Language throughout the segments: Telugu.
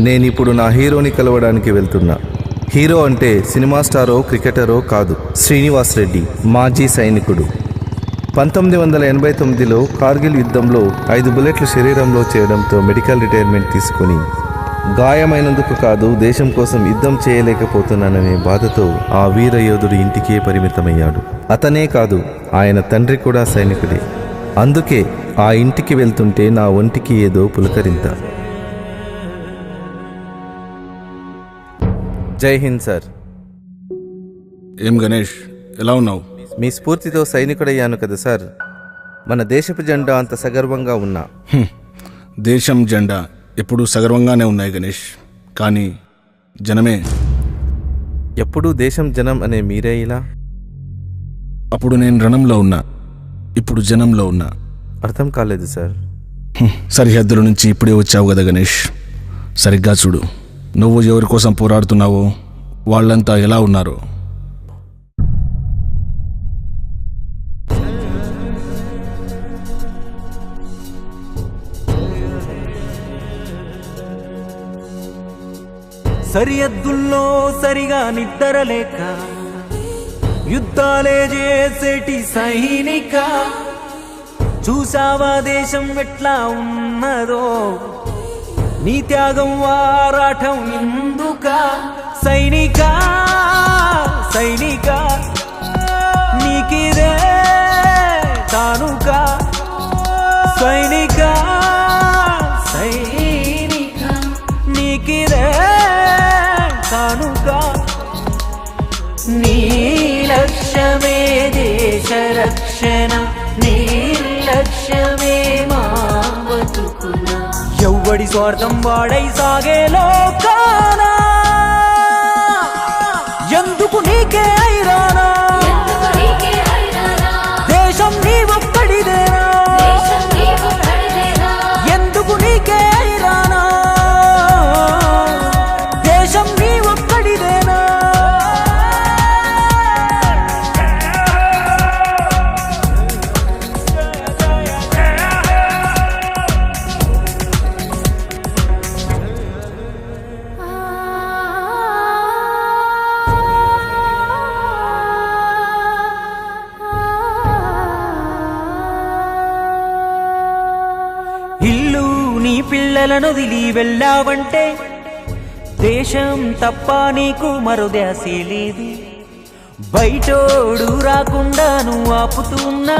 నేనిప్పుడు నా హీరోని కలవడానికి వెళ్తున్నా. హీరో అంటే సినిమా స్టారో క్రికెటరో కాదు, శ్రీనివాస్ రెడ్డి, మాజీ సైనికుడు. 1989లో కార్గిల్ యుద్ధంలో 5 బుల్లెట్లు శరీరంలో చేయడంతో మెడికల్ రిటైర్మెంట్ తీసుకుని గాయమైనందుకు కాదు, దేశం కోసం యుద్ధం చేయలేకపోతున్నాననే బాధతో ఆ వీర యోధుడు ఇంటికే పరిమితమయ్యాడు. అతనే కాదు, ఆయన తండ్రి కూడా సైనికుడే. అందుకే ఆ ఇంటికి వెళ్తుంటే నా ఒంటికి ఏదో పులకరింత. జై హింద్ సార్. ఏం గణేష్, ఎలా ఉన్నావు? మీ స్ఫూర్తితో సైనికుడయ్యాను కదా సార్. మన దేశపు జెండా అంత సగర్వంగా ఉన్నా. దేశం జెండా ఎప్పుడూ సగర్వంగానే ఉన్నాయి గణేష్, కానీ జనమే. ఎప్పుడూ దేశం జనం అనే మీరే ఇలా? అప్పుడు నేను రణంలో ఉన్నా, ఇప్పుడు జనంలో ఉన్నా. అర్థం కాలేదు సార్. సరిహద్దుల నుంచి ఇప్పుడే వచ్చావు కదా గణేష్, సరిగ్గా చూడు. నువ్వు ఎవరి కోసం పోరాడుతున్నావో వాళ్ళంతా ఎలా ఉన్నారో. సరిహద్దుల్లో సరిగా నిద్రలేక యుద్ధాలే చేసేటి సైనిక, చూసావా దేశం ఎట్లా ఉన్నదో, నీ త్యాగం వారాటం ఎందుక. సైనిక సైనిక నీకిదే కానుక. సైనిక సైనిక నీకిదే కానుక. నీ లక్ష్యమే దేశ రక్షణ, నీ లక్ష్యమే మా బతుకున. ఎవ్వడి స్వార్థం వాడై సాగే లోకానా, ఎందుకు నీకే ఐరానా. దేశం నీ ఒక్కడిదేనా, ఎందుకు నీకే ఐరానా. దేశం నీ ఒక్కడిదేనా. ఇల్లు నీ పిల్లలను వదిలి వెళ్ళావంటే దేశం తప్ప నీకు మరో ధ్యాసే లేదు. బయటోడు రాకుండా నువ్వు ఆపుతున్నా,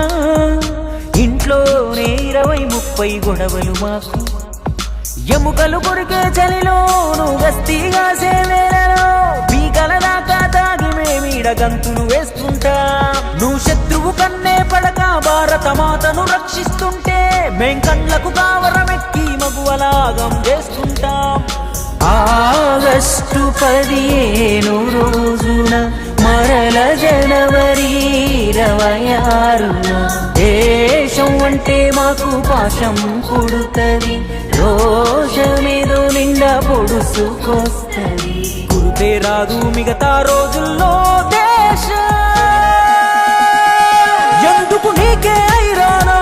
ఇంట్లోనే 20-30 గొడవలు మాకు. ఎముకలు కొరికే చలిలో నువ్వు గస్తీగా సేవేలలో, పీకల దాకా తాగి మేమీడ గంతులు వేసుకుంటా. నువ్వు శత్రువు కన్నే పడక భారత మాతను రక్షిస్తుంటే, మేం కళ్ళకు కావరమెక్కి మగువలాగం చేసుకుంటాం. ఆగస్టు 15 రోజున మరల జనవరి 26న దేశం అంటే మాకు పాశం పుడుతది, రోషమేదో నిండా పొడుసుకొస్తది. గుర్తే రాదు మిగతా రోజుల్లో దేశ, ఎందుకు నీకే ఐరానా.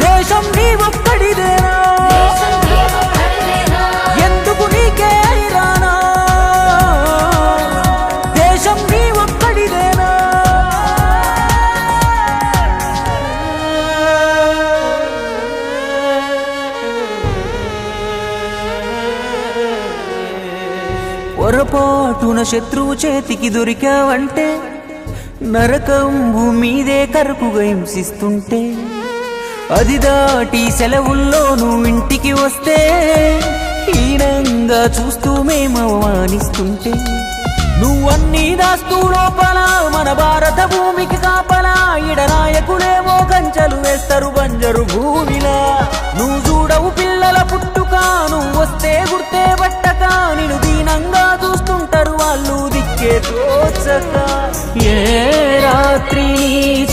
దేశం నీ ఒక్కడిదేనా, ఎందుకు నీకే ఐరానా. దేశం నీ ఒక్కడిదేనా. పొరపాటున శత్రువు చేతికి దొరికావంటే, నరకం భూమిదే కరుకుగా హింసిస్తుంటే, అది దాటి సెలవుల్లో నువ్వు ఇంటికి వస్తే, హీనంగా చూస్తూ మేము అవమానిస్తుంటే, నువ్వన్నీ దాస్తూ లోపల మన భారత భూమికి కాపలా. ఇడ నాయకులేమో కంచెలు వేస్తారు బంజరు భూమిలా. నువ్వు చూడవు పిల్లల పుట్టుక, నువ్వు వస్తే గుర్తే పట్టక, నిన్ను దీనంగా చూస్తుంటారు వాళ్ళు దిక్కే తోచక. ఏ రాత్రి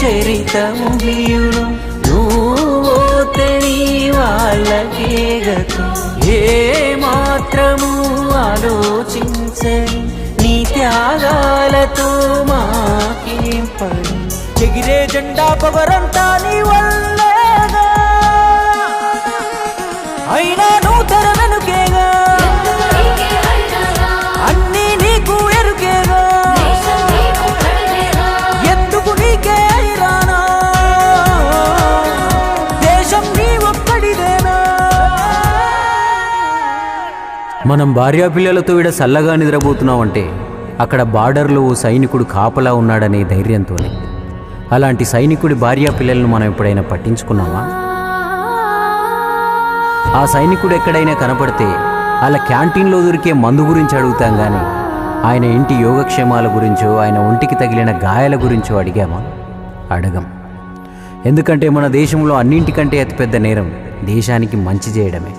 చరిత ముగియును, నువ్వు తెని వాళ్ళకే గతం. ఏ మాత్రము ఆలోచించని నీ త్యాగాలతో మాకేం పని. ఎగిరే జెండా పవరంతా నీ వల్లేగా, అయినా నువ్వు తెరవే మనం భార్యాపిల్లలతో ఈడ చల్లగా నిద్రపోతున్నామంటే అక్కడ బార్డర్లో ఓ సైనికుడు కాపలా ఉన్నాడనే ధైర్యంతోనే. అలాంటి సైనికుడి భార్యాపిల్లలను మనం ఎప్పుడైనా పట్టించుకున్నామా? ఆ సైనికుడు ఎక్కడైనా కనపడితే అలా క్యాంటీన్లో దొరికే మందు గురించి అడుగుతాం కానీ ఆయన ఇంటి యోగక్షేమాల గురించో ఆయన ఒంటికి తగిలిన గాయాల గురించో అడిగామా? అడగం. ఎందుకంటే మన దేశంలో అన్నింటికంటే అతిపెద్ద నేరం దేశానికి మంచి చేయడమే.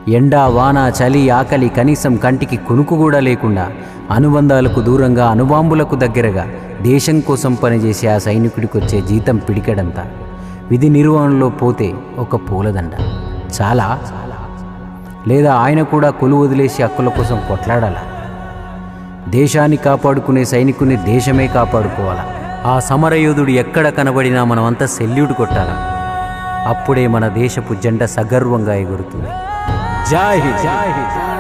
ఎండ, వాన, చలి, ఆకలి కనీసం కంటికి కునుకు కూడా లేకుండా అనుబంధాలకు దూరంగా అణుబాంబులకు దగ్గరగా దేశం కోసం పనిచేసే ఆ సైనికుడికి వచ్చే జీతం పిడికెడంతా. విధి నిర్వహణలో పోతే ఒక పూలదండ చాలా. లేదా ఆయన కూడా కొలు వదిలేసి హక్కుల కోసం కొట్లాడాలా? దేశాన్ని కాపాడుకునే సైనికుని దేశమే కాపాడుకోవాలా? ఆ సమరయోధుడు ఎక్కడ కనబడినా మనమంతా సెల్యూట్ కొట్టాలా? అప్పుడే మన దేశపు జెండా సగర్వంగా ఎగురుతుంది. జై హింద్.